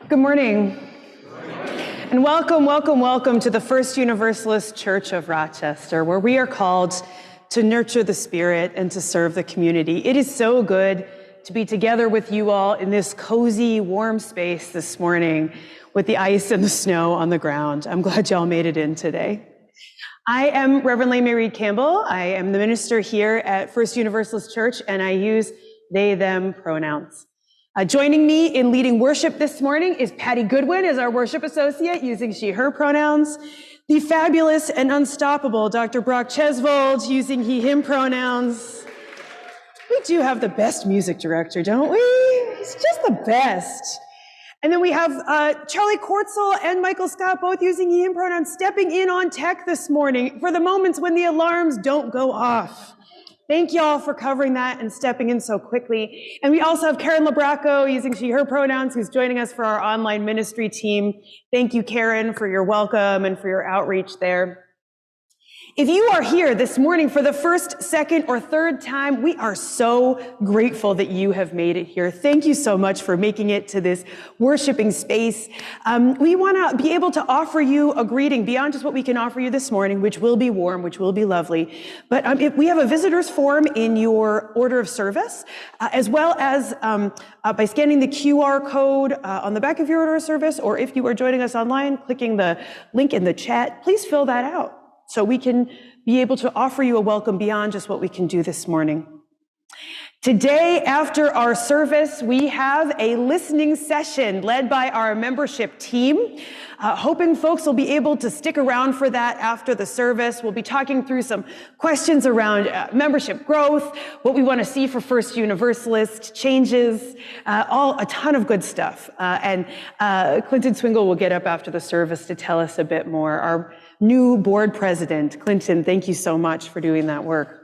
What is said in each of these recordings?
Good morning. And welcome, welcome, welcome to the First Universalist Church of Rochester, where we are called to nurture the spirit and to serve the community. It is so good to be together with you all in this cozy, warm space this morning with the ice and the snow on the ground. I'm glad y'all made it in today. I am Reverend Lane-Mairead Campbell. I am the minister here at First Universalist Church, and I use they, them pronouns. Joining me in leading worship this morning is Patty Goodwin as our worship associate, using she, her pronouns. The fabulous and unstoppable Dr. Brock Chesvold, using he, him pronouns. We do have the best music director, don't we? He's just the best. And then we have Charlie Kortzel and Michael Scott, both using he, him pronouns, stepping in on tech this morning for the moments when the alarms don't go off. Thank you all for covering that and stepping in so quickly. And we also have Karen Labraco, using she, her pronouns, who's joining us for our online ministry team. Thank you, Karen, for your welcome and for your outreach there. If you are here this morning for the first, second, or third time, we are so grateful that you have made it here. Thank you so much for making it to this worshiping space. We want to be able to offer you a greeting beyond just what we can offer you this morning, which will be warm, which will be lovely. But if we have a visitor's form in your order of service, as well as by scanning the QR code on the back of your order of service, or if you are joining us online, clicking the link in the chat, please fill that out, so we can be able to offer you a welcome beyond just what we can do this morning. Today, after our service, we have a listening session led by our membership team. Hoping folks will be able to stick around for that after the service. We'll be talking through some questions around membership growth, what we want to see for First Universalist changes, a ton of good stuff. And Clinton Swingle will get up after the service to tell us a bit more. Our new board president, Clinton, thank you so much for doing that work.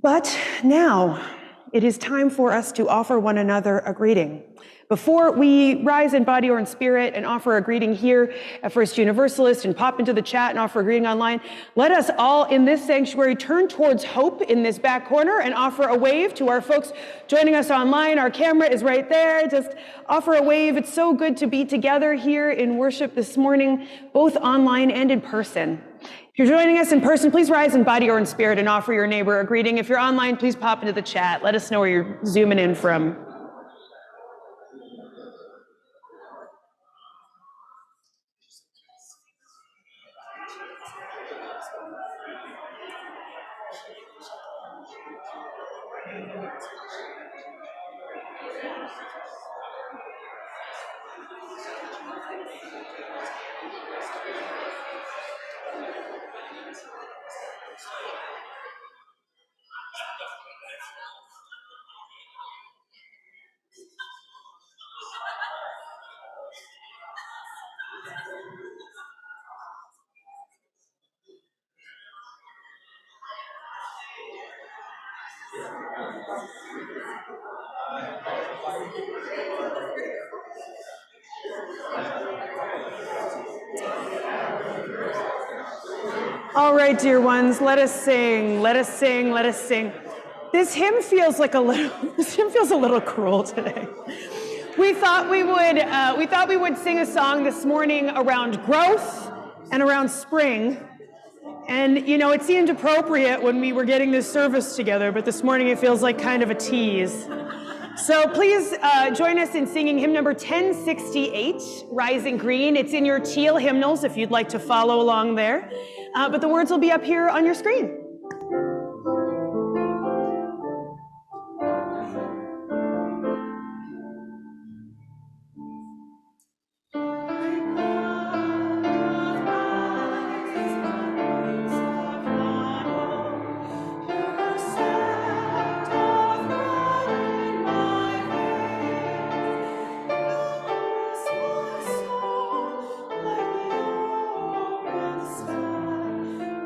But now it is time for us to offer one another a greeting. Before we rise in body or in spirit and offer a greeting here at First Universalist and pop into the chat and offer a greeting online, let us all in this sanctuary turn towards Hope in this back corner and offer a wave to our folks joining us online. Our camera is right there. Just offer a wave. It's so good to be together here in worship this morning, both online and in person. If you're joining us in person, please rise in body or in spirit and offer your neighbor a greeting. If you're online, please pop into the chat. Let us know where you're zooming in from. All right, dear ones, let us sing, let us sing, let us sing. This hymn feels a little cruel today. We thought we would sing a song this morning around growth and around spring. And, you know, it seemed appropriate when we were getting this service together, but this morning it feels like kind of a tease. So please join us in singing hymn number 1068, Rising Green. It's in your teal hymnals if you'd like to follow along there. But the words will be up here on your screen.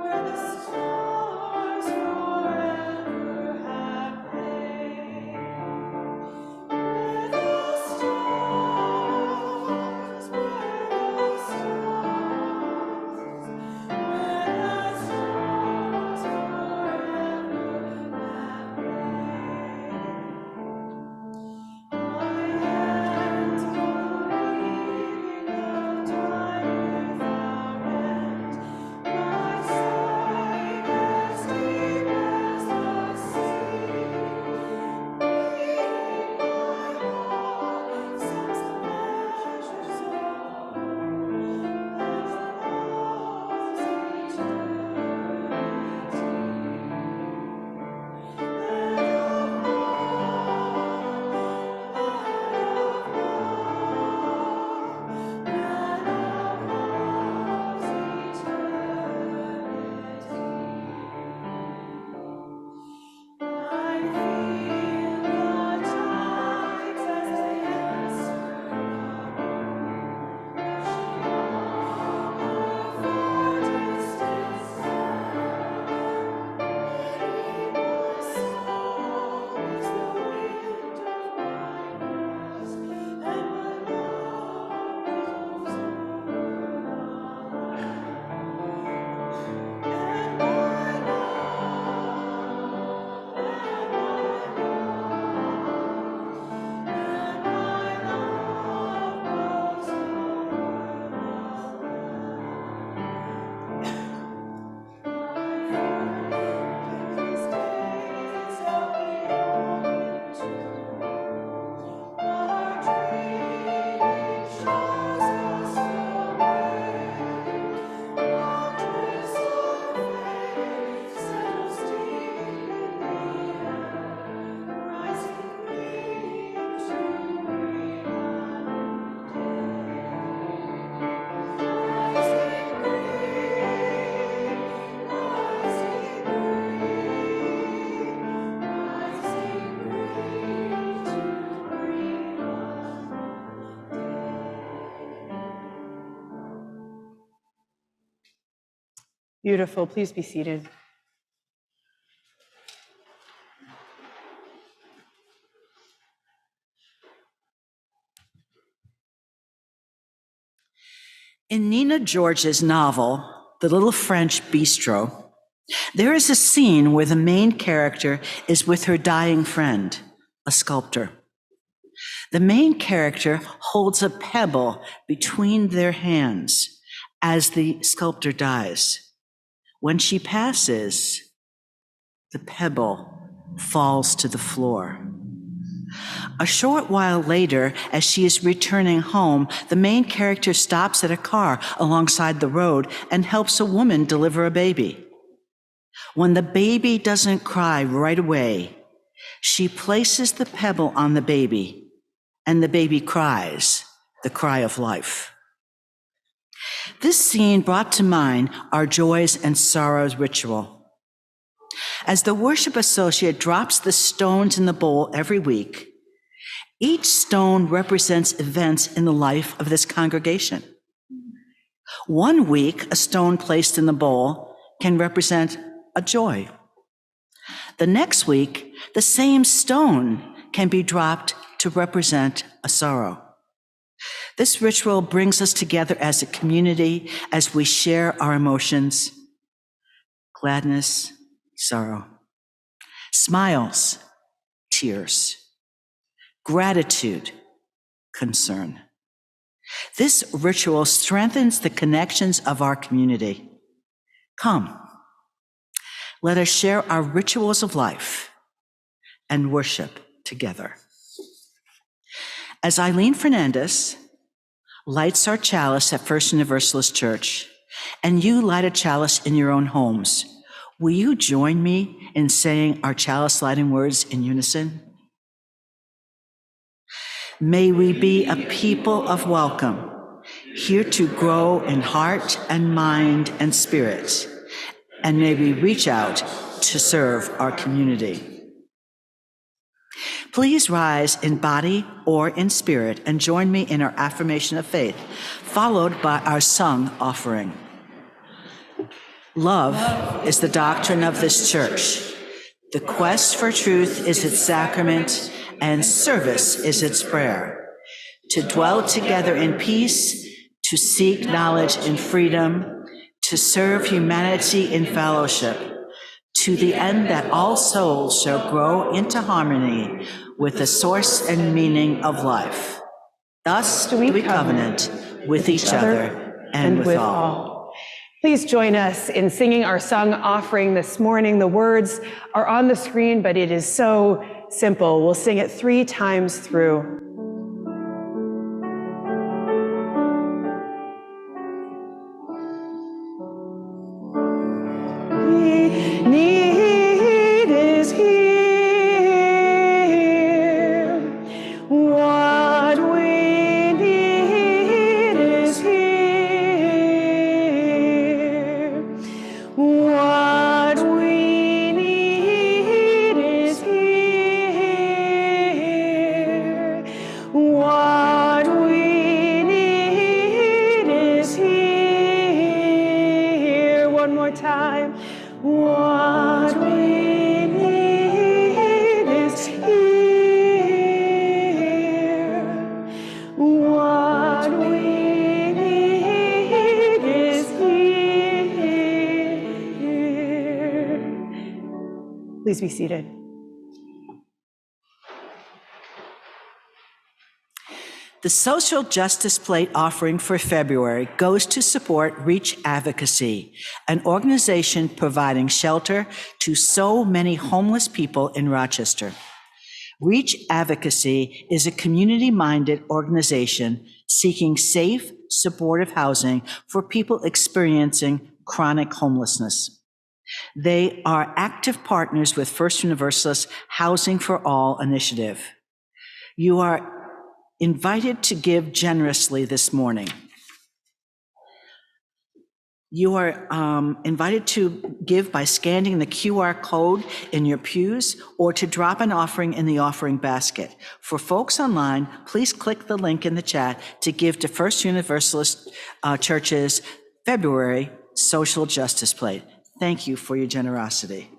Where the stars Beautiful. Please be seated. In Nina George's novel, The Little French Bistro, there is a scene where the main character is with her dying friend, a sculptor. The main character holds a pebble between their hands as the sculptor dies. When she passes, the pebble falls to the floor. A short while later, as she is returning home, the main character stops at a car alongside the road and helps a woman deliver a baby. When the baby doesn't cry right away, she places the pebble on the baby, and the baby cries, the cry of life. This scene brought to mind our joys and sorrows ritual. As the worship associate drops the stones in the bowl every week, each stone represents events in the life of this congregation. One week, a stone placed in the bowl can represent a joy. The next week, the same stone can be dropped to represent a sorrow. This ritual brings us together as a community as we share our emotions, gladness, sorrow, smiles, tears, gratitude, concern. This ritual strengthens the connections of our community. Come, let us share our rituals of life and worship together. As Eileen Fernandez lights our chalice at First Universalist Church, and you light a chalice in your own homes, will you join me in saying our chalice lighting words in unison? May we be a people of welcome, here to grow in heart and mind and spirit, and may we reach out to serve our community. Please rise in body or in spirit and join me in our affirmation of faith, followed by our sung offering. Love is the doctrine of this church. The quest for truth is its sacrament, and service is its prayer. To dwell together in peace, to seek knowledge in freedom, to serve humanity in fellowship, to the end that all souls shall grow into harmony with the source and meaning of life. Thus do we covenant with each other and with all. Please join us in singing our sung offering this morning. The words are on the screen, but it is so simple. We'll sing it 3 times through. Need is here. What we need is here. What we need is here. What we need is here. One more time. What we need is here. What we need is here. Please be seated. The Social Justice Plate offering for February goes to support Reach Advocacy, an organization providing shelter to so many homeless people in Rochester. Reach Advocacy is a community-minded organization seeking safe, supportive housing for people experiencing chronic homelessness. They are active partners with First Universalist Housing for All initiative. You are invited to give generously this morning. You are invited to give by scanning the QR code in your pews or to drop an offering in the offering basket. For folks online, please click the link in the chat to give to First Universalist Church's February social justice plate. Thank you for your generosity.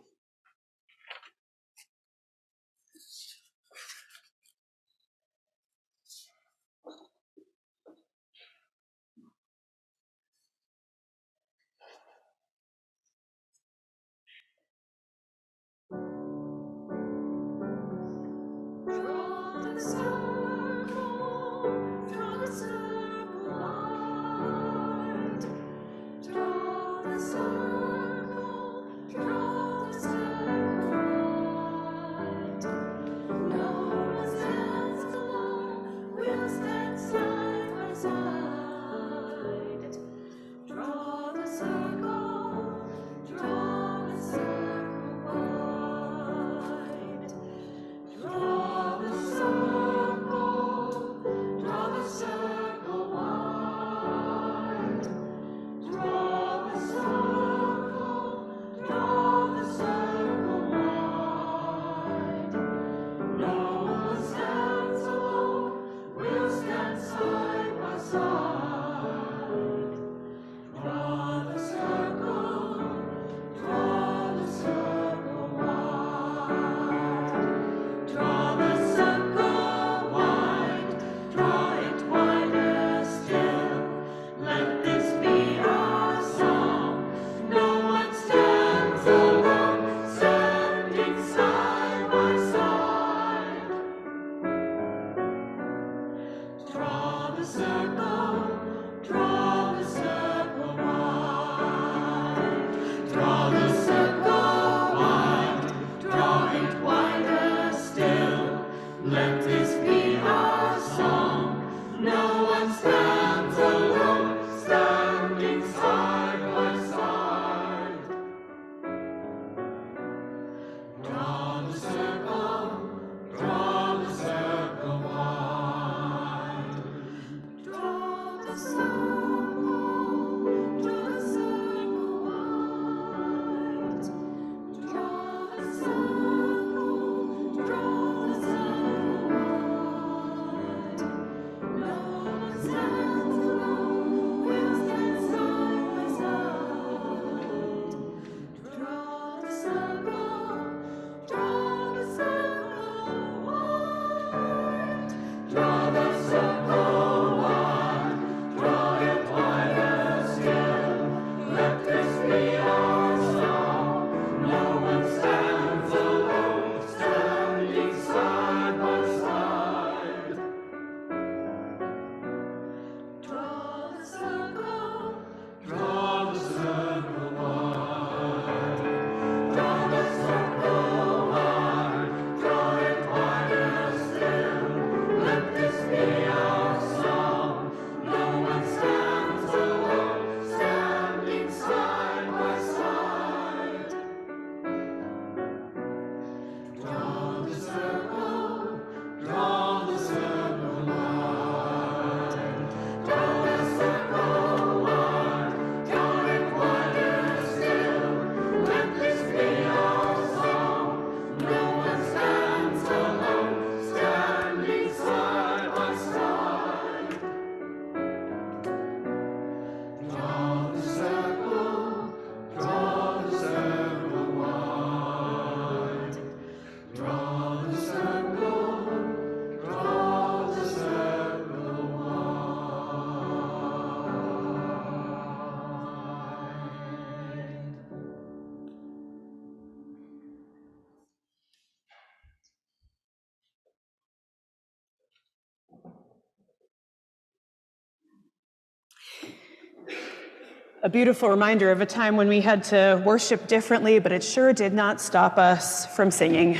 A beautiful reminder of a time when we had to worship differently, but it sure did not stop us from singing.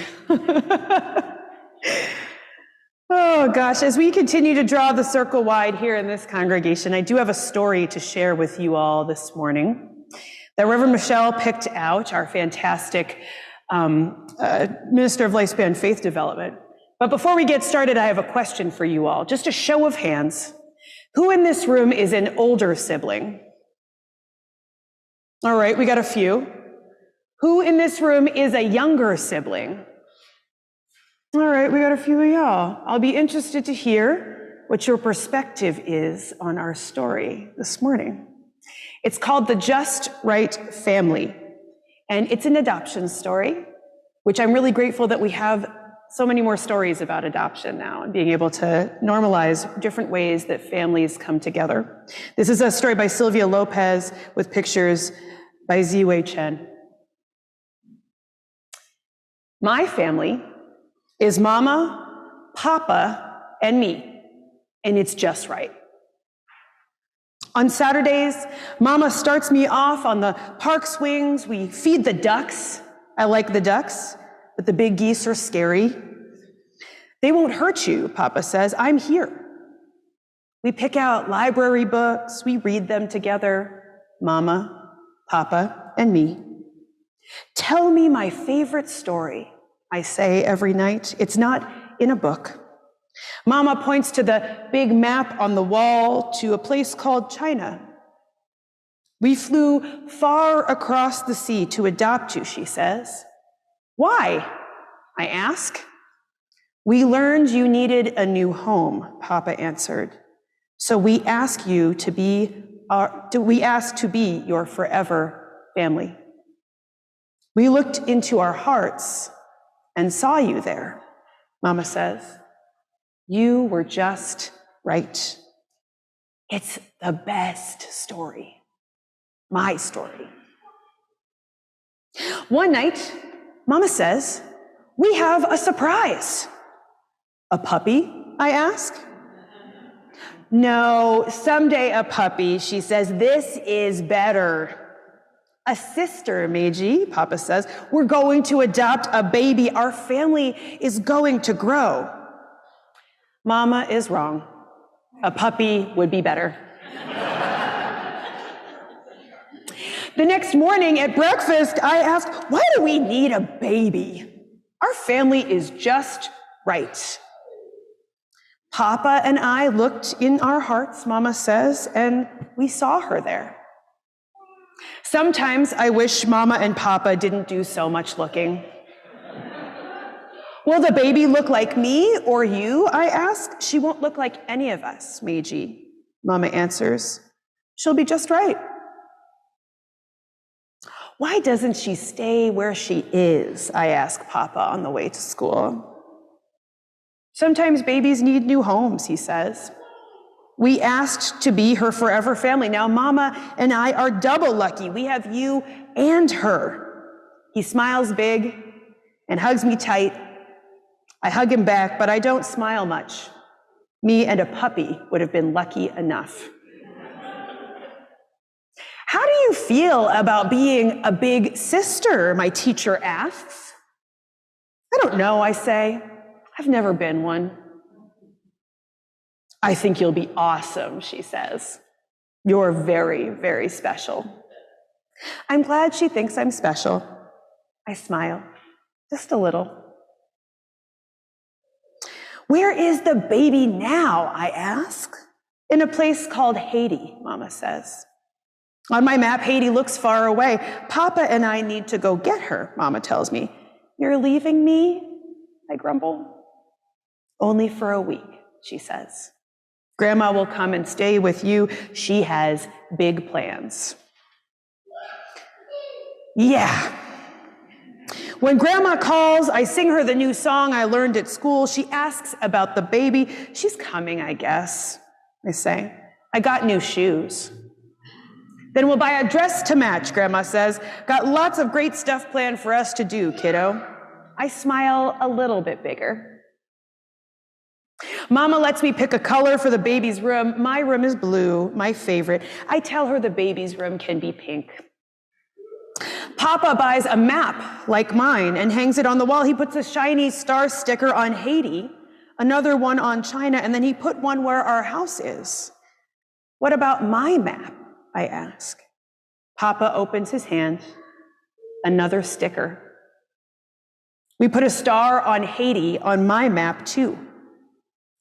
Oh gosh, as we continue to draw the circle wide here in this congregation, I do have a story to share with you all this morning that Reverend Michelle picked out, our fantastic Minister of Lifespan Faith Development. But before we get started, I have a question for you all. Just a show of hands. Who in this room is an older sibling? All right, we got a few. Who in this room is a younger sibling? All right, we got a few of y'all. I'll be interested to hear what your perspective is on our story this morning. It's called The Just Right Family, and it's an adoption story, which I'm really grateful that we have so many more stories about adoption now and being able to normalize different ways that families come together. This is a story by Sylvia Lopez with pictures by Ziwei Chen. My family is Mama, Papa, and me, and it's just right. On Saturdays, Mama starts me off on the park swings. We feed the ducks. I like the ducks, but the big geese are scary. They won't hurt you, Papa says. I'm here. We pick out library books. We read them together, Mama, Papa, and me. Tell me my favorite story, I say every night. It's not in a book. Mama points to the big map on the wall to a place called China. We flew far across the sea to adopt you, she says. Why? I ask. We learned you needed a new home, Papa answered. So we ask to be your forever family. We looked into our hearts and saw you there, Mama says. You were just right. It's the best story. My story. One night, Mama says, we have a surprise. A puppy? I ask. No, someday a puppy, she says. This is better. A sister, Meiji, Papa says. We're going to adopt a baby. Our family is going to grow. Mama is wrong. A puppy would be better. The next morning at breakfast, I asked, why do we need a baby? Our family is just right. Papa and I looked in our hearts, Mama says, and we saw her there. Sometimes I wish Mama and Papa didn't do so much looking. Will the baby look like me or you? I ask. She won't look like any of us, Meiji, Mama answers. She'll be just right. Why doesn't she stay where she is? I ask Papa on the way to school. Sometimes babies need new homes, he says. We asked to be her forever family. Now Mama and I are double lucky. We have you and her. He smiles big and hugs me tight. I hug him back, but I don't smile much. Me and a puppy would have been lucky enough. How do you feel about being a big sister? My teacher asks. I don't know, I say. I've never been one. I think you'll be awesome, she says. You're very, very special. I'm glad she thinks I'm special. I smile, just a little. Where is the baby now? I ask. In a place called Haiti, Mama says. On my map, Haiti looks far away. Papa and I need to go get her, Mama tells me. You're leaving me? I grumble. Only for a week, she says. Grandma will come and stay with you. She has big plans. Yeah. When Grandma calls, I sing her the new song I learned at school. She asks about the baby. She's coming, I guess, I say. I got new shoes. Then we'll buy a dress to match, Grandma says. Got lots of great stuff planned for us to do, kiddo. I smile a little bit bigger. Mama lets me pick a color for the baby's room. My room is blue, my favorite. I tell her the baby's room can be pink. Papa buys a map like mine and hangs it on the wall. He puts a shiny star sticker on Haiti, another one on China, and then he put one where our house is. What about my map? I ask. Papa opens his hand, another sticker. We put a star on Haiti on my map too.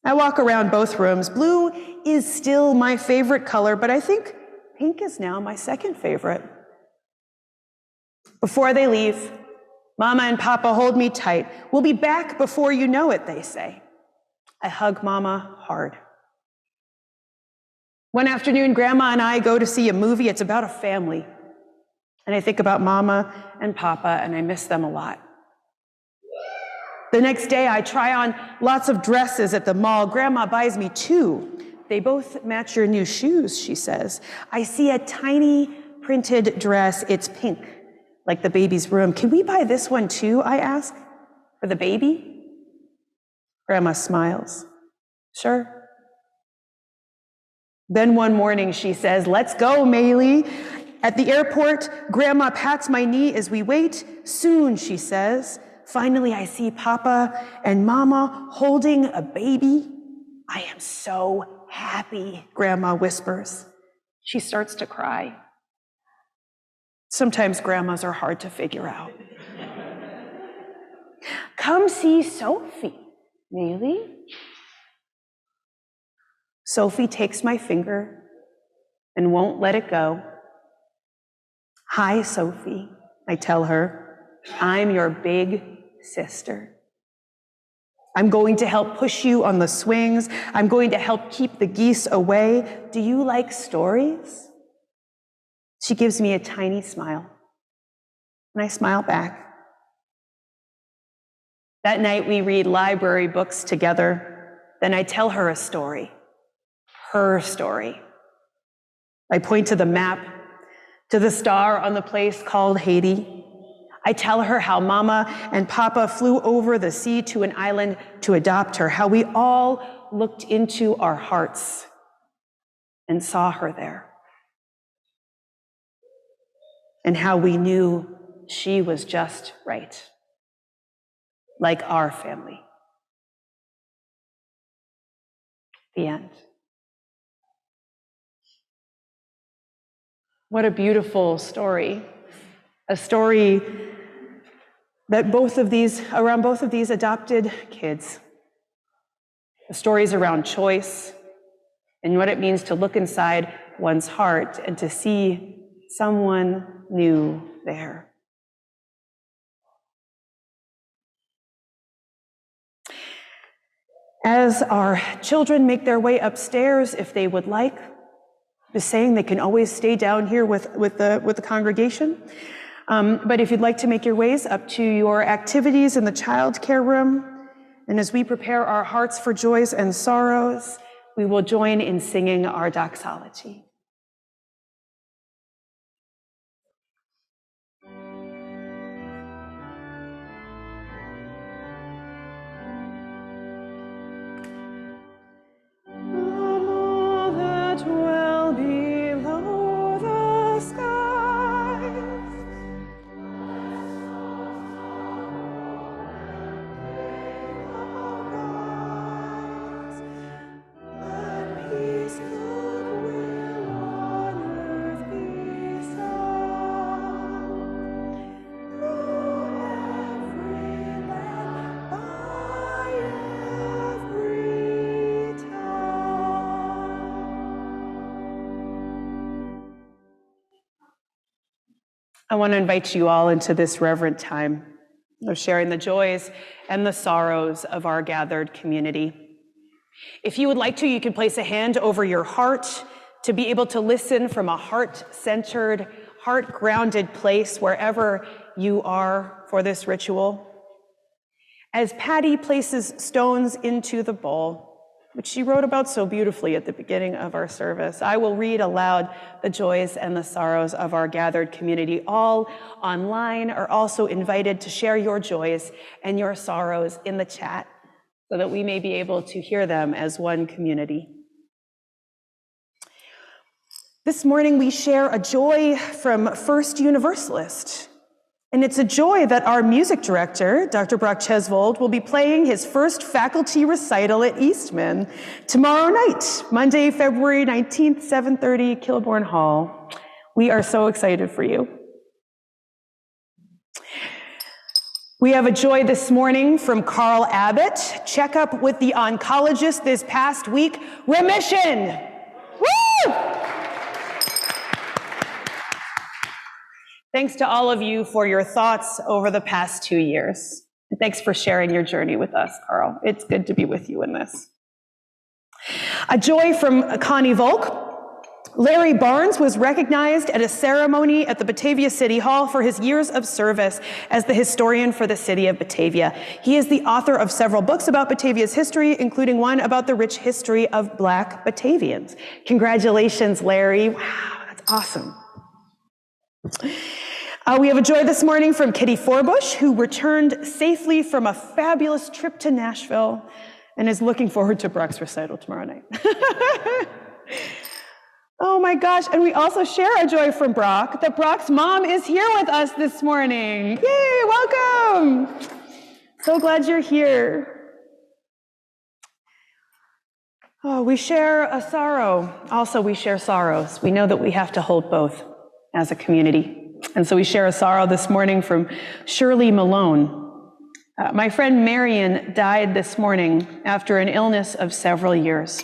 I walk around both rooms. Blue is still my favorite color, but I think pink is now my second favorite. Before they leave, Mama and Papa hold me tight. We'll be back before you know it, they say. I hug Mama hard. One afternoon, Grandma and I go to see a movie. It's about a family. And I think about Mama and Papa, and I miss them a lot. The next day, I try on lots of dresses at the mall. Grandma buys me 2. They both match your new shoes, she says. I see a tiny printed dress. It's pink, like the baby's room. Can we buy this one too, I ask, for the baby? Grandma smiles. Sure. Then one morning she says, let's go, Maylee. At the airport, Grandma pats my knee as we wait. Soon, she says. Finally, I see Papa and Mama holding a baby. I am so happy, Grandma whispers. She starts to cry. Sometimes grandmas are hard to figure out. Come see Sophie, Maylee. Sophie takes my finger and won't let it go. Hi, Sophie, I tell her. I'm your big sister. I'm going to help push you on the swings. I'm going to help keep the geese away. Do you like stories? She gives me a tiny smile, and I smile back. That night we read library books together. Then I tell her a story. Her story. I point to the map, to the star on the place called Haiti. I tell her how Mama and Papa flew over the sea to an island to adopt her, how we all looked into our hearts and saw her there, and how we knew she was just right, like our family. The end. What a beautiful story. A story that around both of these adopted kids. The stories around choice and what it means to look inside one's heart and to see someone new there. As our children make their way upstairs, if they would like, just saying they can always stay down here with the congregation. But if you'd like to make your ways up to your activities in the child care room, and as we prepare our hearts for joys and sorrows, we will join in singing our doxology. I want to invite you all into this reverent time of sharing the joys and the sorrows of our gathered community. If you would like to, you can place a hand over your heart to be able to listen from a heart-centered, heart-grounded place wherever you are for this ritual. As Patty places stones into the bowl, which she wrote about so beautifully at the beginning of our service, I will read aloud the joys and the sorrows of our gathered community. All online are also invited to share your joys and your sorrows in the chat so that we may be able to hear them as one community. This morning we share a joy from First Universalist. And it's a joy that our music director, Dr. Brock Chesvold, will be playing his first faculty recital at Eastman tomorrow night, Monday, February 19th, 7:30, Kilbourne Hall. We are so excited for you. We have a joy this morning from Carl Abbott. Checkup with the oncologist this past week. Remission! Woo! Thanks to all of you for your thoughts over the past 2 years. And thanks for sharing your journey with us, Carl. It's good to be with you in this. A joy from Connie Volk. Larry Barnes was recognized at a ceremony at the Batavia City Hall for his years of service as the historian for the city of Batavia. He is the author of several books about Batavia's history, including one about the rich history of Black Batavians. Congratulations, Larry. Wow, that's awesome. We have a joy this morning from Kitty Forbush, who returned safely from a fabulous trip to Nashville and is looking forward to Brock's recital tomorrow night. Oh my gosh, and we also share a joy from Brock, that Brock's mom is here with us this morning. Yay, welcome. So glad you're here. Oh, we share a sorrow. Also, we share sorrows. We know that we have to hold both as a community. And so we share a sorrow this morning from Shirley Malone. My friend Marion died this morning after an illness of several years.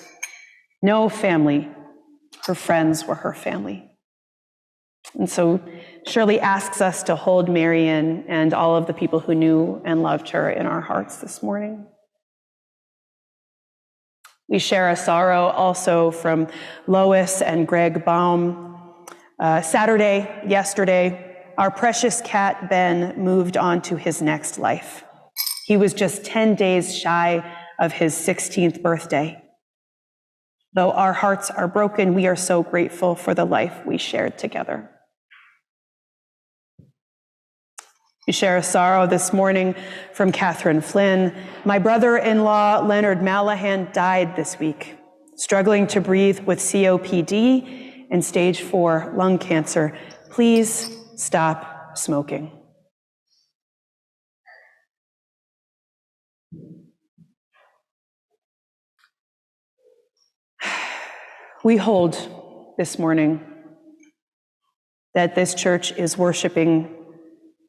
No family. Her friends were her family. And so Shirley asks us to hold Marion and all of the people who knew and loved her in our hearts this morning. We share a sorrow also from Lois and Greg Baum. Yesterday, our precious cat Ben moved on to his next life. He was just 10 days shy of his 16th birthday. Though our hearts are broken, we are so grateful for the life we shared together. We share a sorrow this morning from Catherine Flynn. My brother-in-law, Leonard Malahan, died this week, struggling to breathe with COPD and stage 4 lung cancer. Please stop smoking. We hold this morning that this church is worshiping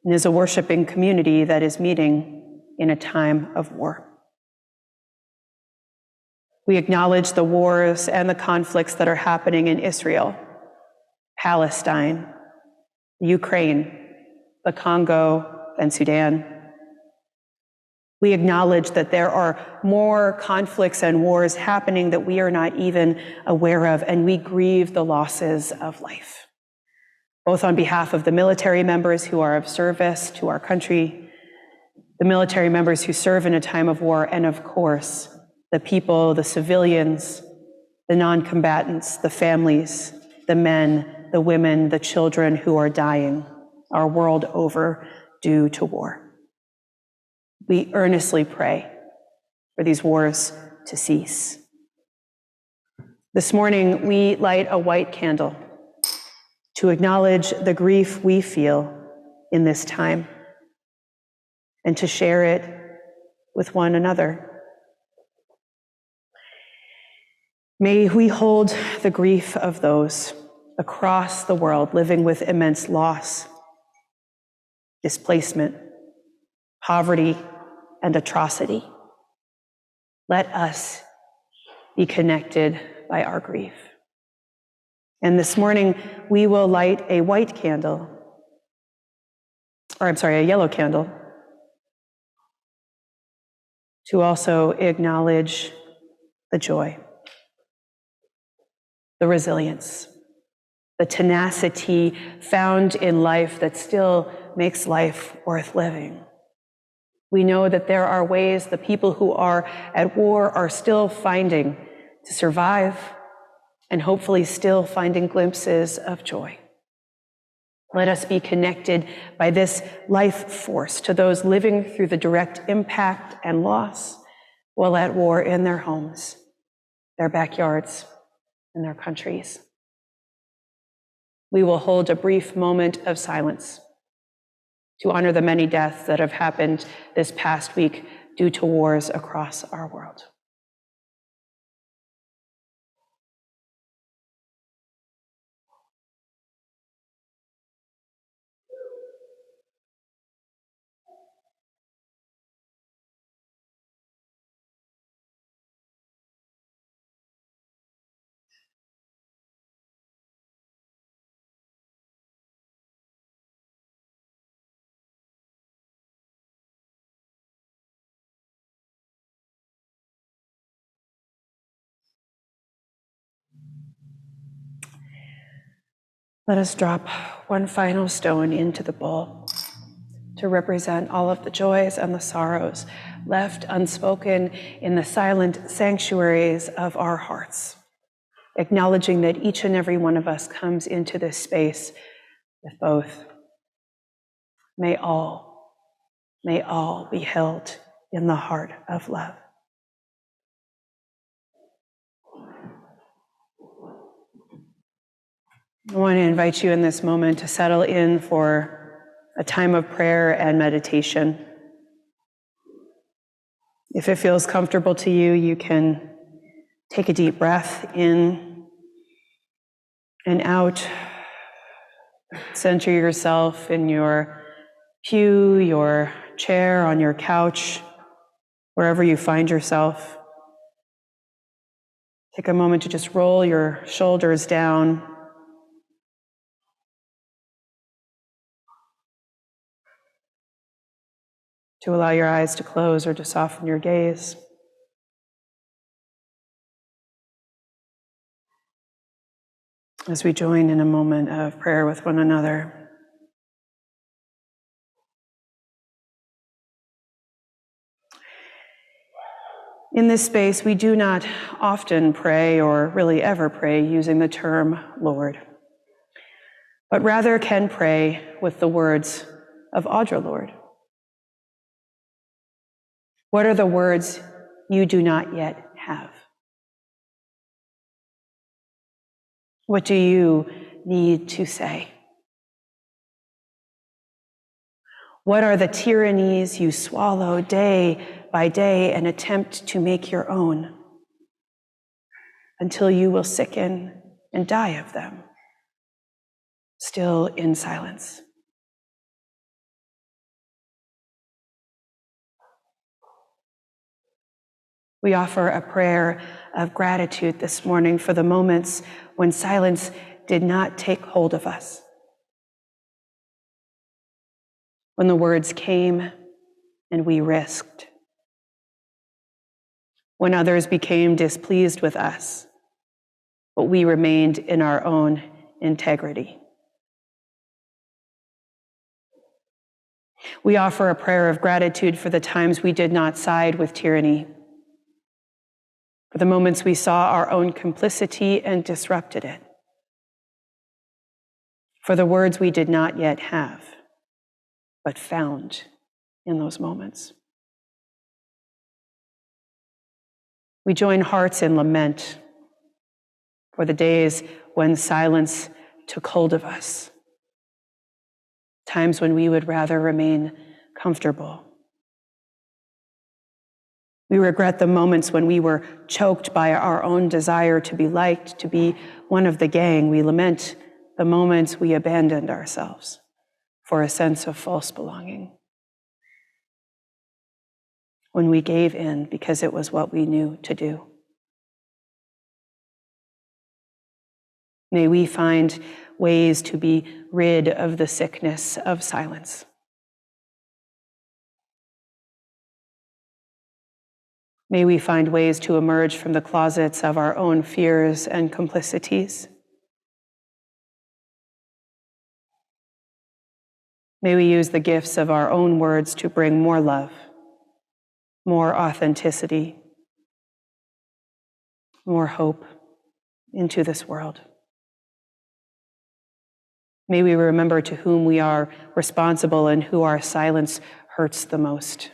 and is a worshiping community that is meeting in a time of war. We acknowledge the wars and the conflicts that are happening in Israel, Palestine, Ukraine, the Congo, and Sudan. We acknowledge that there are more conflicts and wars happening that we are not even aware of, and we grieve the losses of life, both on behalf of the military members who are of service to our country, the military members who serve in a time of war, and of course, the people, the civilians, the non-combatants, the families, the men, the women, the children who are dying our world over due to war. We earnestly pray for these wars to cease. This morning, we light a white candle to acknowledge the grief we feel in this time and to share it with one another. May we hold the grief of those across the world living with immense loss, displacement, poverty, and atrocity. Let us be connected by our grief. And this morning, we will light a yellow candle, to also acknowledge the joy, the resilience, the tenacity found in life that still makes life worth living. We know that there are ways the people who are at war are still finding to survive and hopefully still finding glimpses of joy. Let us be connected by this life force to those living through the direct impact and loss while at war in their homes, their backyards, and their countries. We will hold a brief moment of silence to honor the many deaths that have happened this past week due to wars across our world. Let us drop one final stone into the bowl to represent all of the joys and the sorrows left unspoken in the silent sanctuaries of our hearts, acknowledging that each and every one of us comes into this space with both. May all be held in the heart of love. I want to invite you in this moment to settle in for a time of prayer and meditation. If it feels comfortable to you, you can take a deep breath in and out. Center yourself in your pew, your chair, on your couch, wherever you find yourself. Take a moment to just roll your shoulders down. To allow your eyes to close or to soften your gaze. As we join in a moment of prayer with one another. In this space, we do not often pray or really ever pray using the term Lord, but rather can pray with the words of Audre Lorde. What are the words you do not yet have? What do you need to say? What are the tyrannies you swallow day by day and attempt to make your own until you will sicken and die of them, still in silence? We offer a prayer of gratitude this morning for the moments when silence did not take hold of us. When the words came and we risked. When others became displeased with us, but we remained in our own integrity. We offer a prayer of gratitude for the times we did not side with tyranny, for the moments we saw our own complicity and disrupted it, for the words we did not yet have, but found in those moments. We join hearts in lament for the days when silence took hold of us, times when we would rather remain comfortable. We regret the moments when we were choked by our own desire to be liked, to be one of the gang. We lament the moments we abandoned ourselves for a sense of false belonging. When we gave in because it was what we knew to do. May we find ways to be rid of the sickness of silence. May we find ways to emerge from the closets of our own fears and complicities. May we use the gifts of our own words to bring more love, more authenticity, more hope into this world. May we remember to whom we are responsible and who our silence hurts the most.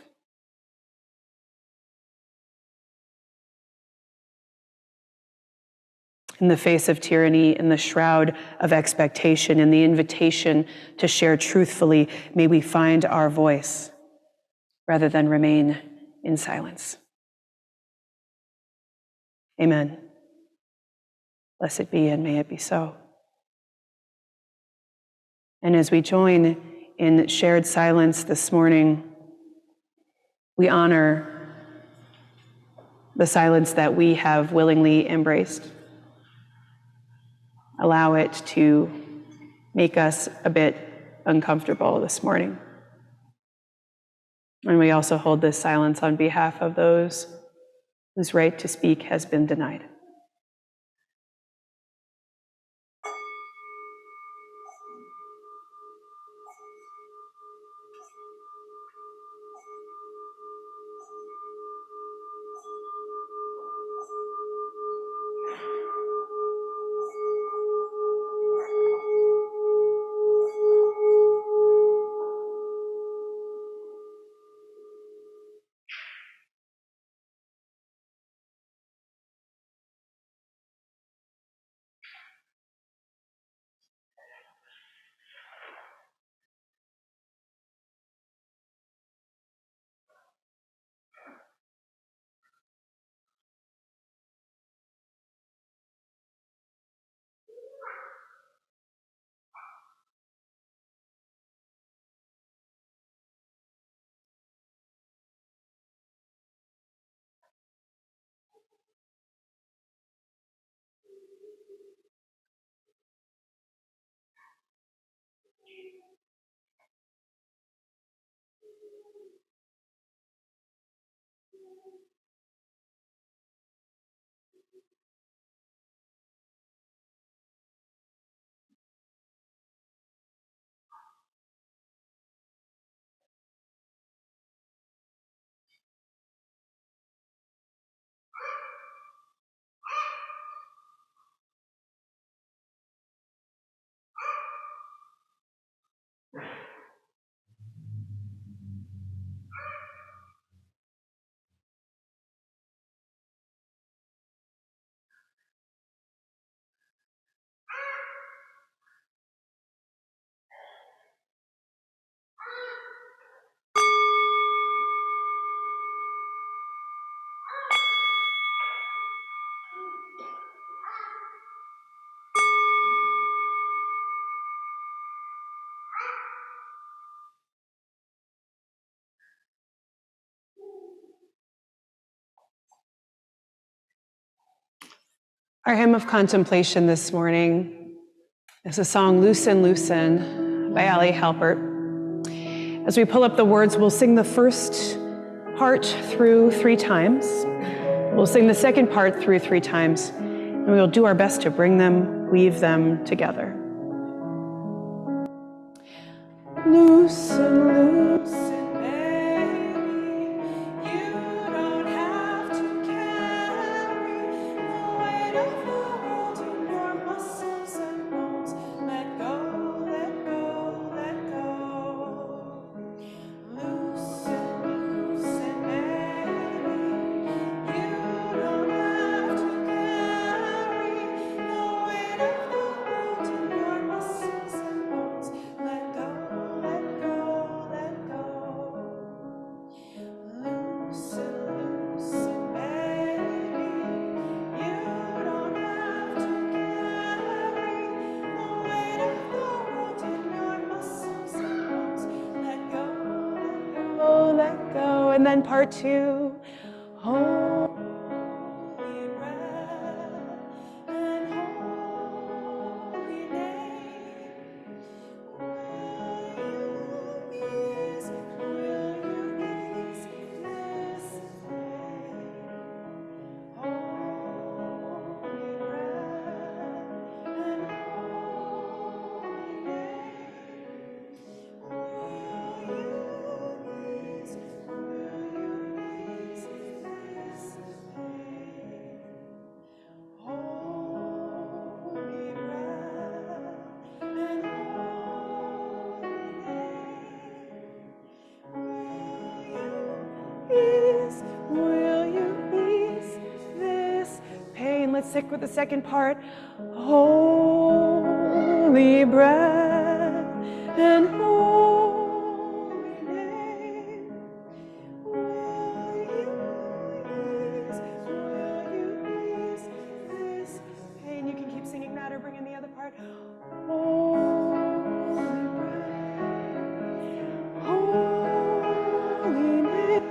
In the face of tyranny, in the shroud of expectation, in the invitation to share truthfully, may we find our voice rather than remain in silence. Amen. Blessed be, and may it be so. And as we join in shared silence this morning, we honor the silence that we have willingly embraced. Allow it to make us a bit uncomfortable this morning. And we also hold this silence on behalf of those whose right to speak has been denied. Our hymn of contemplation this morning is the song Loosen, Loosen by Ali Halpert. As we pull up the words, we'll sing the first part through 3 times. We'll sing the second part through 3 times, and we'll do our best to bring them, weave them together. Loosen, loosen. And then part 2, holy breath and holy name, will you ease this day? Holy breath and holy name, will you ease Let's stick with the second part. Holy breath and holy name, will you ease this pain? You can keep singing that or bring in the other part. Holy breath, holy name.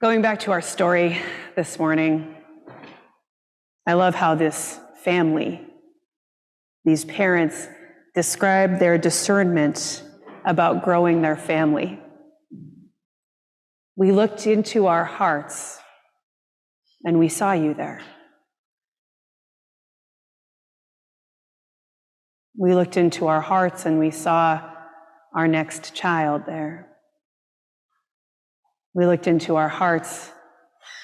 Going back to our story this morning, I love how this family, these parents, describe their discernment about growing their family. We looked into our hearts and we saw you there. We looked into our hearts and we saw our next child there. We looked into our hearts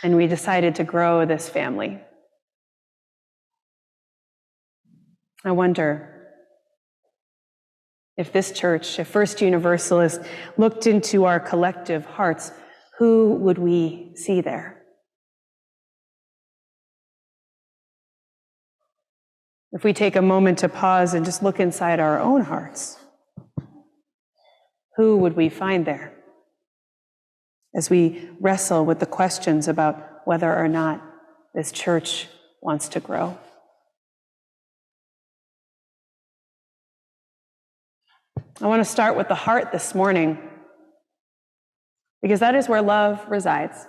and we decided to grow this family. I wonder if this church, if First Universalist, looked into our collective hearts, who would we see there? If we take a moment to pause and just look inside our own hearts, who would we find there? As we wrestle with the questions about whether or not this church wants to grow. I want to start with the heart this morning, because that is where love resides.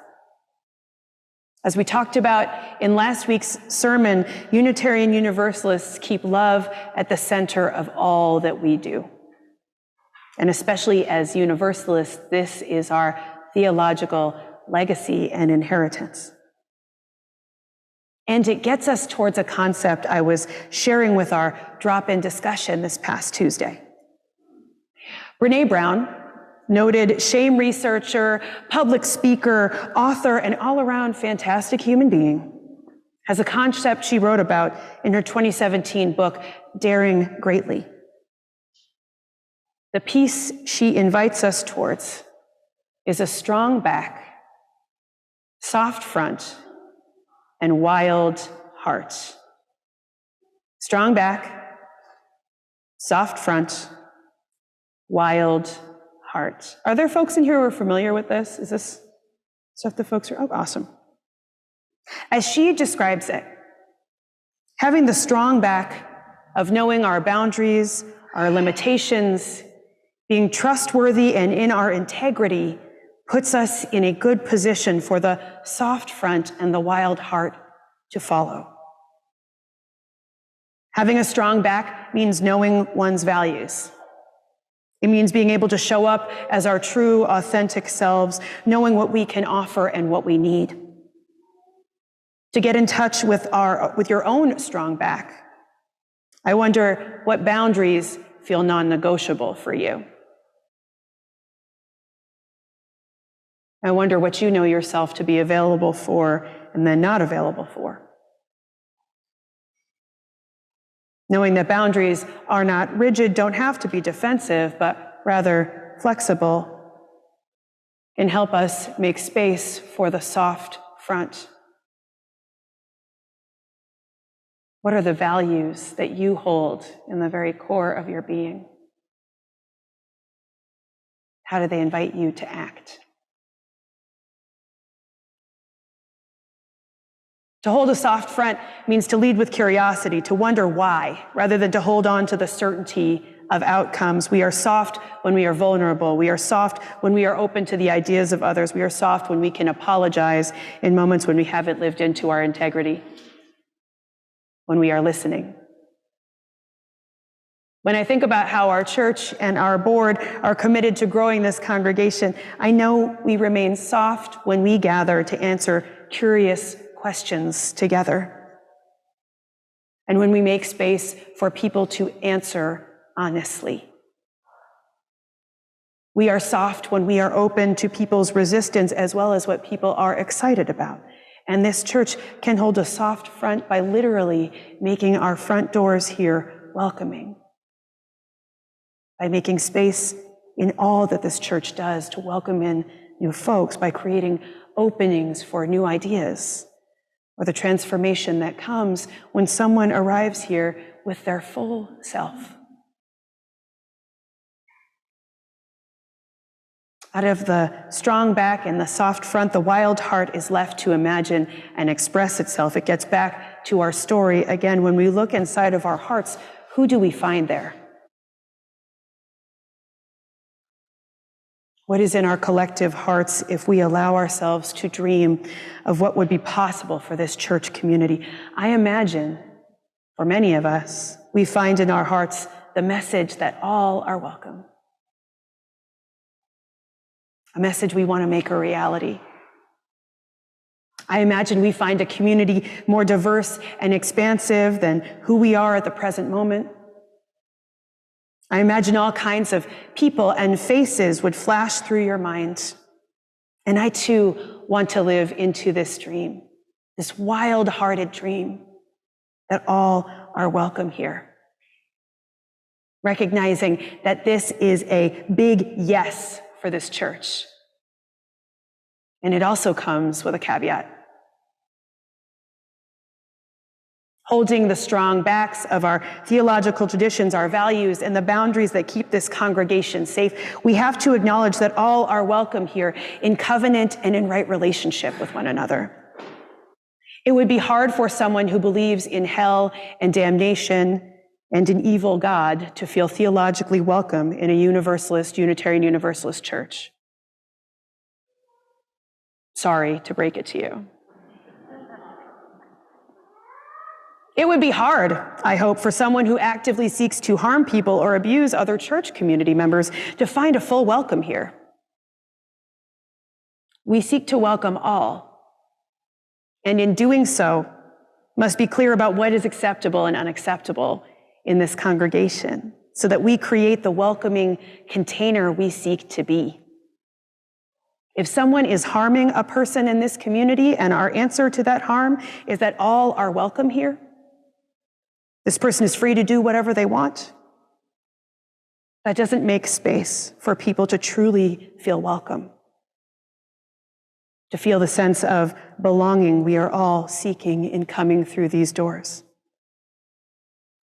As we talked about in last week's sermon, Unitarian Universalists keep love at the center of all that we do. And especially as Universalists, this is our theological legacy and inheritance. And it gets us towards a concept I was sharing with our drop-in discussion this past Tuesday. Brene Brown, noted shame researcher, public speaker, author, and all-around fantastic human being, has a concept she wrote about in her 2017 book, Daring Greatly. The piece she invites us towards is a strong back, soft front, and wild heart. Strong back, soft front, wild heart. Are there folks in here who are familiar with this? Is this stuff that folks are, oh, awesome. As she describes it, having the strong back of knowing our boundaries, our limitations, being trustworthy and in our integrity puts us in a good position for the soft front and the wild heart to follow. Having a strong back means knowing one's values. It means being able to show up as our true, authentic selves, knowing what we can offer and what we need. To get in touch with your own strong back, I wonder what boundaries feel non-negotiable for you. I wonder what you know yourself to be available for and then not available for. Knowing that boundaries are not rigid, don't have to be defensive, but rather flexible, can help us make space for the soft front. What are the values that you hold in the very core of your being? How do they invite you to act? To hold a soft front means to lead with curiosity, to wonder why, rather than to hold on to the certainty of outcomes. We are soft when we are vulnerable. We are soft when we are open to the ideas of others. We are soft when we can apologize in moments when we haven't lived into our integrity, when we are listening. When I think about how our church and our board are committed to growing this congregation, I know we remain soft when we gather to answer curious questions together. And when we make space for people to answer honestly. We are soft when we are open to people's resistance as well as what people are excited about. And this church can hold a soft front by literally making our front doors here welcoming. By making space in all that this church does to welcome in new folks, by creating openings for new ideas, or the transformation that comes when someone arrives here with their full self. Out of the strong back and the soft front, the wild heart is left to imagine and express itself. It gets back to our story again. When we look inside of our hearts, who do we find there? What is in our collective hearts if we allow ourselves to dream of what would be possible for this church community? I imagine, for many of us, we find in our hearts the message that all are welcome. A message we want to make a reality. I imagine we find a community more diverse and expansive than who we are at the present moment. I imagine all kinds of people and faces would flash through your mind. And I too want to live into this dream, this wild-hearted dream that all are welcome here. Recognizing that this is a big yes for this church. And it also comes with a caveat. Holding the strong backs of our theological traditions, our values, and the boundaries that keep this congregation safe, we have to acknowledge that all are welcome here in covenant and in right relationship with one another. It would be hard for someone who believes in hell and damnation and an evil God to feel theologically welcome in a Universalist, Unitarian Universalist church. Sorry to break it to you. It would be hard, I hope, for someone who actively seeks to harm people or abuse other church community members to find a full welcome here. We seek to welcome all, and in doing so, must be clear about what is acceptable and unacceptable in this congregation so that we create the welcoming container we seek to be. If someone is harming a person in this community and our answer to that harm is that all are welcome here, this person is free to do whatever they want, that doesn't make space for people to truly feel welcome, to feel the sense of belonging we are all seeking in coming through these doors.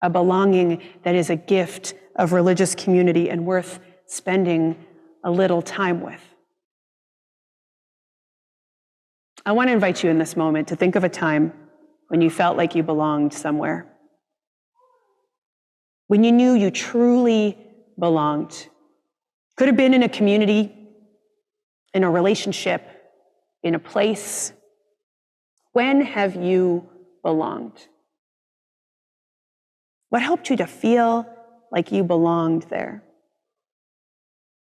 A belonging that is a gift of religious community and worth spending a little time with. I want to invite you in this moment to think of a time when you felt like you belonged somewhere. When you knew you truly belonged. Could have been in a community, in a relationship, in a place. When have you belonged? What helped you to feel like you belonged there?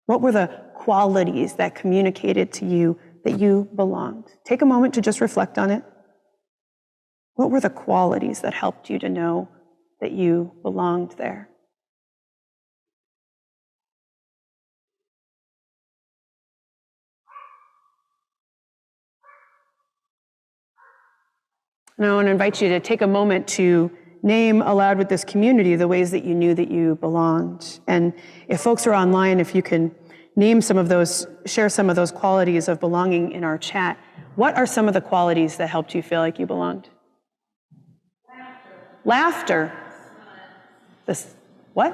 What were the qualities that communicated to you that you belonged? Take a moment to just reflect on it. What were the qualities that helped you to know that you belonged there? And I want to invite you to take a moment to name aloud with this community the ways that you knew that you belonged. And if folks are online, if you can name some of those, share some of those qualities of belonging in our chat. What are some of the qualities that helped you feel like you belonged? Laughter. This, what?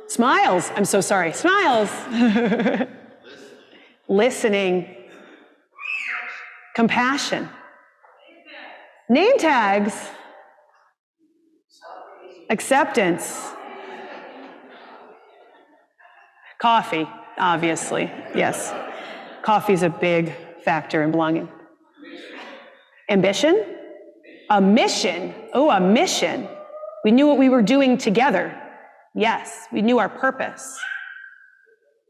Smiles. I'm so sorry. Smiles. Listening. Compassion. Name tags. Acceptance. Coffee, obviously, yes. Coffee's a big factor in belonging. Ambition? A mission. Oh, a mission. We knew what we were doing together. Yes, we knew our purpose.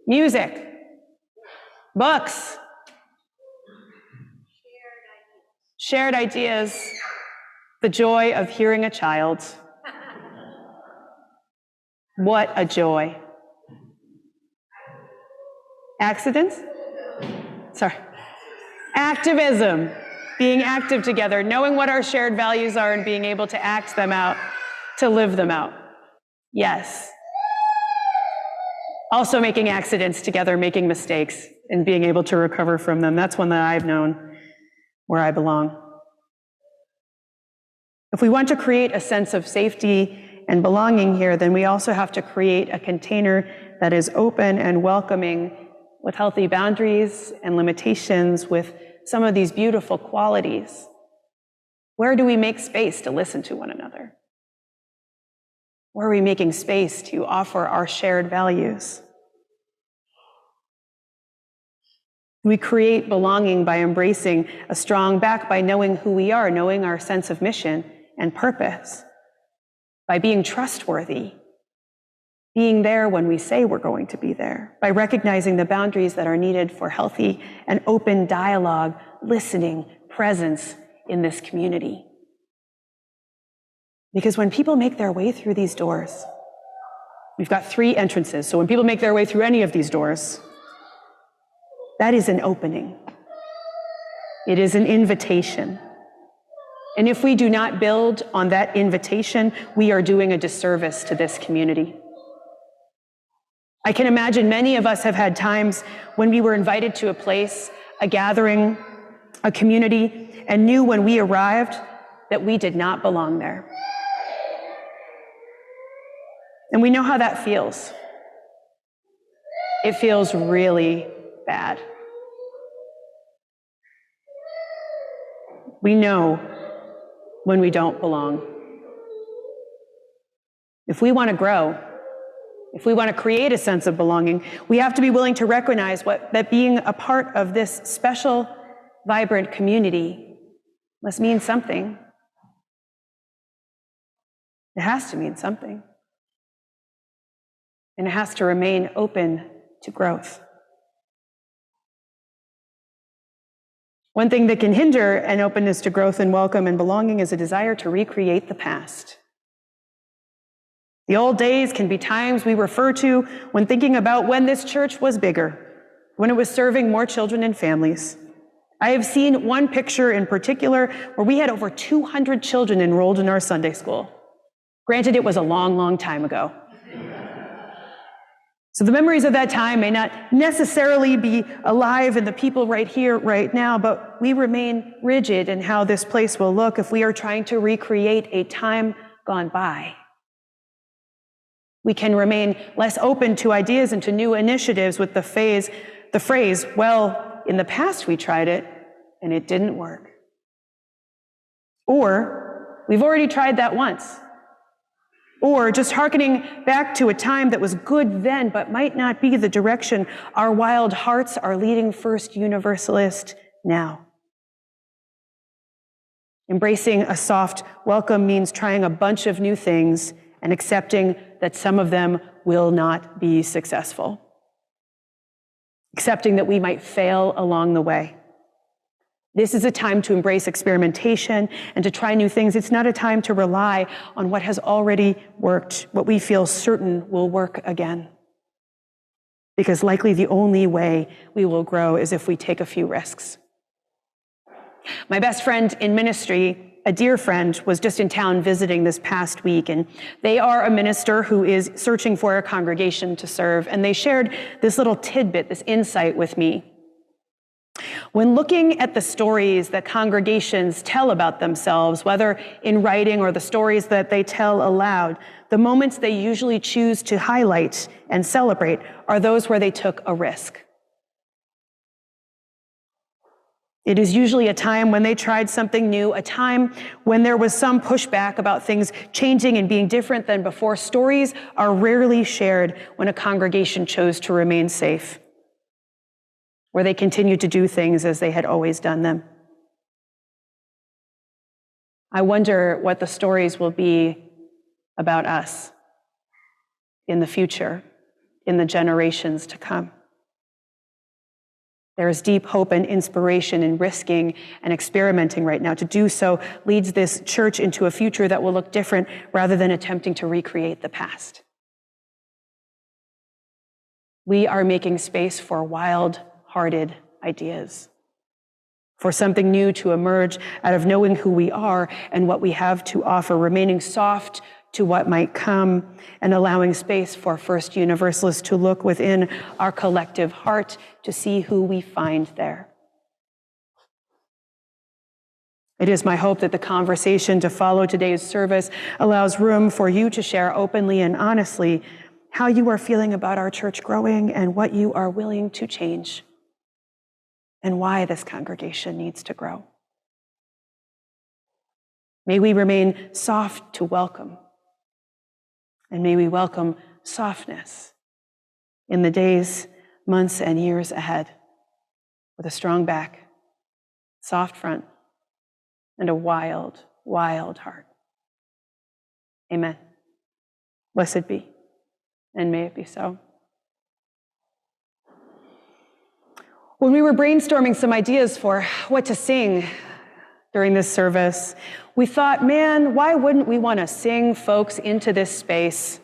Music. Books. Shared ideas. The joy of hearing a child. What a joy. Accidents? Sorry. Activism. Being active together, knowing what our shared values are and being able to act them out, to live them out. Yes. Also making accidents together, making mistakes, and being able to recover from them. That's one that I've known where I belong. If we want to create a sense of safety and belonging here, then we also have to create a container that is open and welcoming with healthy boundaries and limitations, with some of these beautiful qualities. Where do we make space to listen to one another? Where are we making space to offer our shared values? We create belonging by embracing a strong back, by knowing who we are, knowing our sense of mission and purpose, by being trustworthy, being there when we say we're going to be there, by recognizing the boundaries that are needed for healthy and open dialogue, listening, presence in this community. Because when people make their way through these doors, we've got 3 entrances, so when people make their way through any of these doors, that is an opening. It is an invitation. And if we do not build on that invitation, we are doing a disservice to this community. I can imagine many of us have had times when we were invited to a place, a gathering, a community, and knew when we arrived that we did not belong there. And we know how that feels. It feels really bad. We know when we don't belong. If we want to grow, if we want to create a sense of belonging, we have to be willing to recognize that being a part of this special, vibrant community must mean something. It has to mean something. And it has to remain open to growth. One thing that can hinder an openness to growth and welcome and belonging is a desire to recreate the past. The old days can be times we refer to when thinking about when this church was bigger, when it was serving more children and families. I have seen one picture in particular where we had over 200 children enrolled in our Sunday school. Granted, it was a long, long time ago. So the memories of that time may not necessarily be alive in the people right here, right now, but we remain rigid in how this place will look if we are trying to recreate a time gone by. We can remain less open to ideas and to new initiatives with the phrase, well, in the past we tried it and it didn't work. Or, we've already tried that once. Or just hearkening back to a time that was good then but might not be the direction our wild hearts are leading First Universalist now. Embracing a soft welcome means trying a bunch of new things and accepting that some of them will not be successful. Accepting that we might fail along the way. This is a time to embrace experimentation and to try new things. It's not a time to rely on what has already worked, what we feel certain will work again. Because likely the only way we will grow is if we take a few risks. My best friend in ministry, a dear friend, was just in town visiting this past week, and they are a minister who is searching for a congregation to serve, and they shared this little tidbit, this insight with me. When looking at the stories that congregations tell about themselves, whether in writing or the stories that they tell aloud, the moments they usually choose to highlight and celebrate are those where they took a risk. It is usually a time when they tried something new, a time when there was some pushback about things changing and being different than before. Stories are rarely shared when a congregation chose to remain safe, where they continued to do things as they had always done them. I wonder what the stories will be about us in the future, in the generations to come. There is deep hope and inspiration in risking and experimenting right now. To do so leads this church into a future that will look different rather than attempting to recreate the past. We are making space for wild-hearted ideas, for something new to emerge out of knowing who we are and what we have to offer, remaining soft to what might come, and allowing space for First Universalists to look within our collective heart to see who we find there. It is my hope that the conversation to follow today's service allows room for you to share openly and honestly how you are feeling about our church growing and what you are willing to change, and why this congregation needs to grow. May we remain soft to welcome, and may we welcome softness in the days, months, and years ahead, with a strong back, soft front, and a wild, wild heart. Amen. Blessed be, and may it be so. When we were brainstorming some ideas for what to sing during this service, we thought, man, why wouldn't we want to sing folks into this space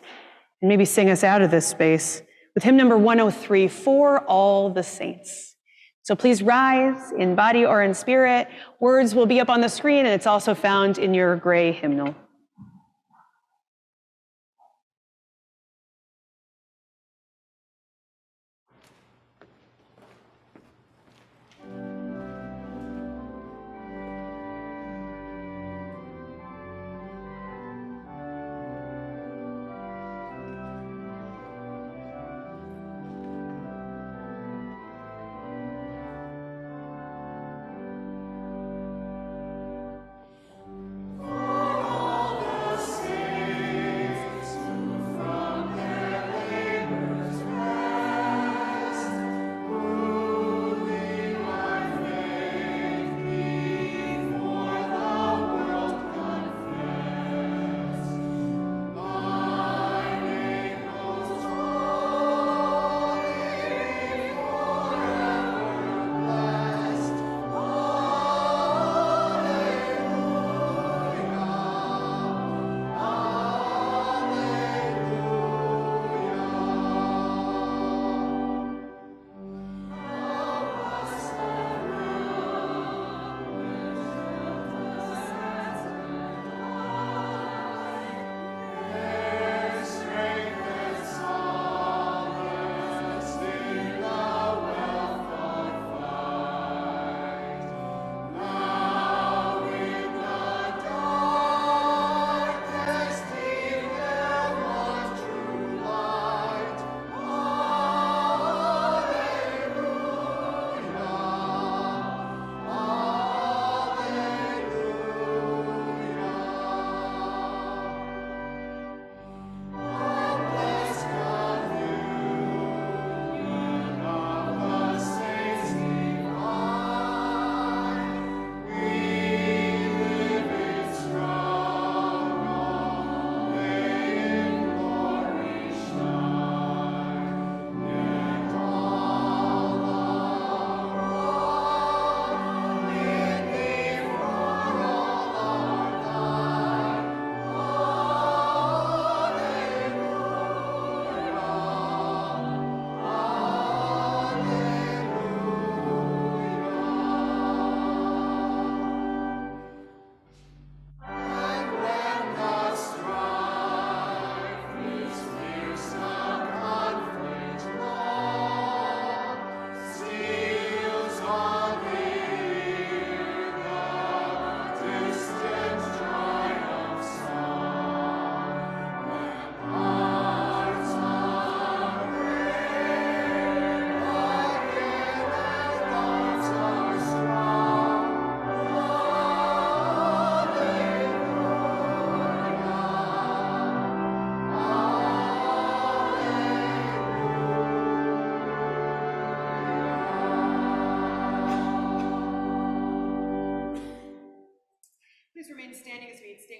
and maybe sing us out of this space with hymn number 103, For All the Saints. So please rise in body or in spirit. Words will be up on the screen, and it's also found in your gray hymnal.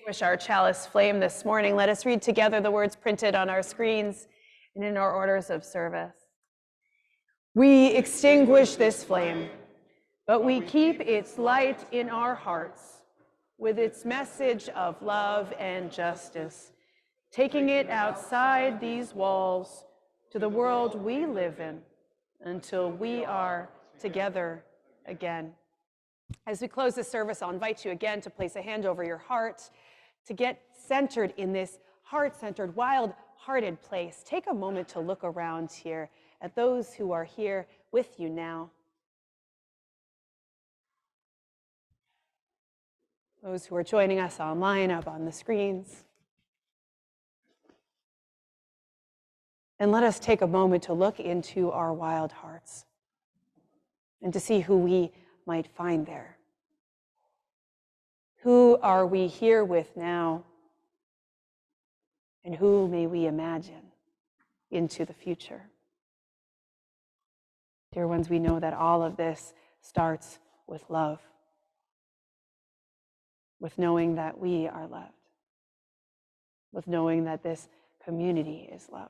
Extinguish our chalice flame this morning, let us read together the words printed on our screens and in our orders of service. We extinguish this flame, but we keep its light in our hearts with its message of love and justice, taking it outside these walls to the world we live in until we are together again. As we close this service, I'll invite you again to place a hand over your heart, to get centered in this heart-centered, wild-hearted place. Take a moment to look around here at those who are here with you now. Those who are joining us online up on the screens. And let us take a moment to look into our wild hearts and to see who we might find there. Who are we here with now? And who may we imagine into the future? Dear ones, we know that all of this starts with love, with knowing that we are loved, with knowing that this community is loved.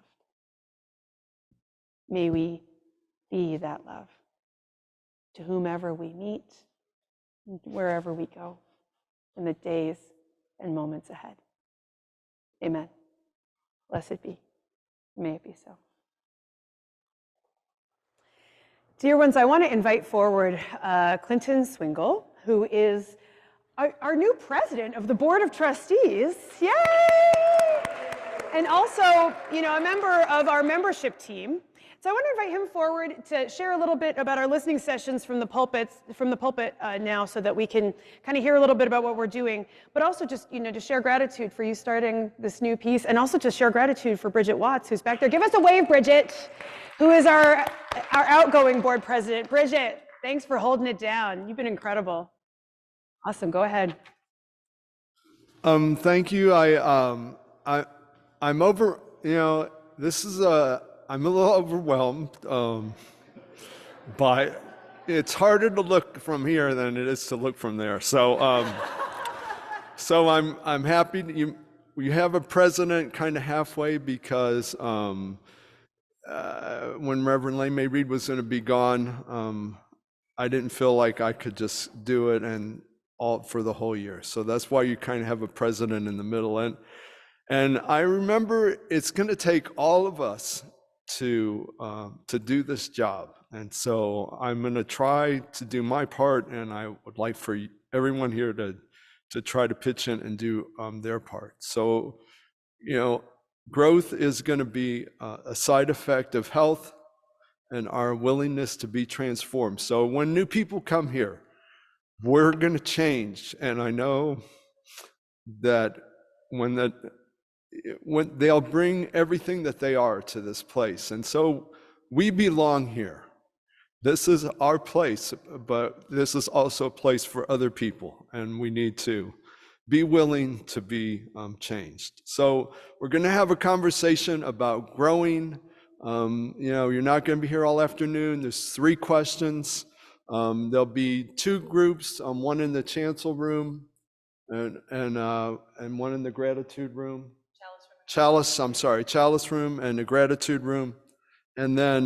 May we be that love to whomever we meet, wherever we go, in the days and moments ahead. Amen. Blessed be. May it be so. Dear ones, I want to invite forward Clinton Swingle, who is our new president of the Board of Trustees. Yay! And also, a member of our membership team. So I want to invite him forward to share a little bit about our listening sessions from the pulpit now, so that we can kind of hear a little bit about what we're doing, but also just, to share gratitude for you starting this new piece, and also to share gratitude for Bridget Watts, who's back there. Give us a wave, Bridget, who is our outgoing board president. Bridget, thanks for holding it down. You've been incredible. Awesome, go ahead. Thank you. I'm over, I'm a little overwhelmed by, it's harder to look from here than it is to look from there. So, I'm happy that you have a president kind of halfway, because when Reverend Lane-Mairead was going to be gone, I didn't feel like I could just do it and all for the whole year. So that's why you kind of have a president in the middle. And I remember it's going to take all of us to do this job, and so I'm going to try to do my part, and I would like for everyone here to try to pitch in and do their part. So, growth is going to be a side effect of health and our willingness to be transformed. So when new people come here, we're going to change, and I know that when they'll bring everything that they are to this place. And so we belong here. This is our place, but this is also a place for other people, and we need to be willing to be changed. So we're going to have a conversation about growing. You're not going to be here all afternoon. There's 3 questions. There'll be 2 groups, one in the chancel room and one in the gratitude room. Chalice room and the gratitude room. And then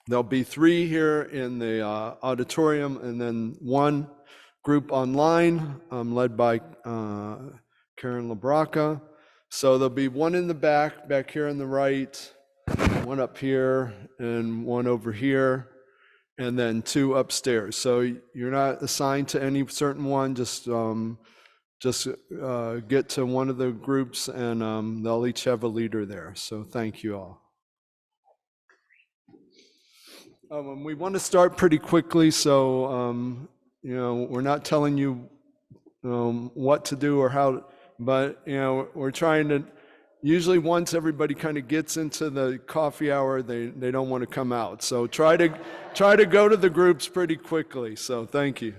there'll be 3 here in the auditorium, and then 1 group online led by Karen LaBraca. So there'll be 1 in the back here on the right, 1 up here, and 1 over here, and then 2 upstairs. So you're not assigned to any certain one, just get to one of the groups, and they'll each have a leader there. So thank you all. We want to start pretty quickly, so we're not telling you what to do or how, but we're trying to. Usually, once everybody kind of gets into the coffee hour, they don't want to come out. So try to go to the groups pretty quickly. So thank you.